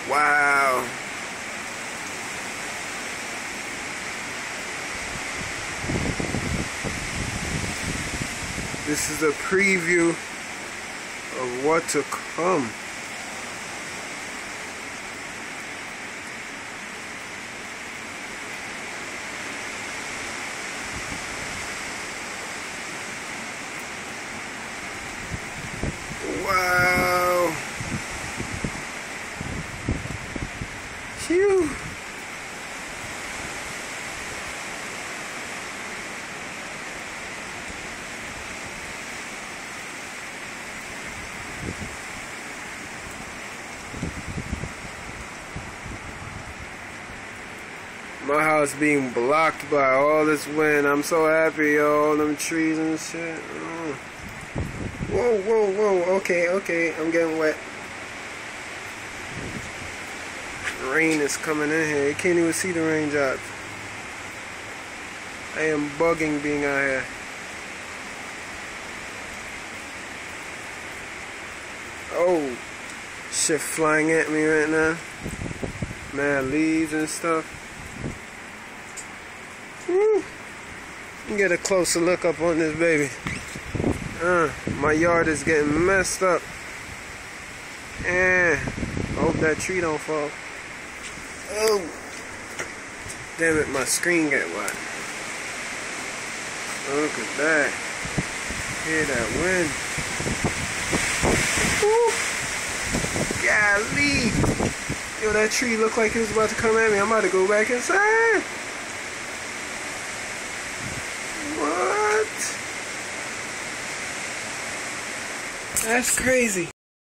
Wow. This is a preview of what to come. Wow. Phew. My house being blocked by all this wind. I'm so happy, yo. All them trees and shit. Oh. Whoa, whoa, whoa. Okay, okay. I'm getting wet. Rain is coming in here. You can't even see the raindrops. I am bugging being out here. Oh, shit flying at me right now. Man, leaves and stuff. Woo. Get a closer look up on this baby. My yard is getting messed up. I hope that tree don't fall. Oh, damn it, my screen get wet. Look at that. Hear that wind. Woo. Golly. Yo, that tree looked like it was about to come at me. I'm about to go back inside. What? That's crazy.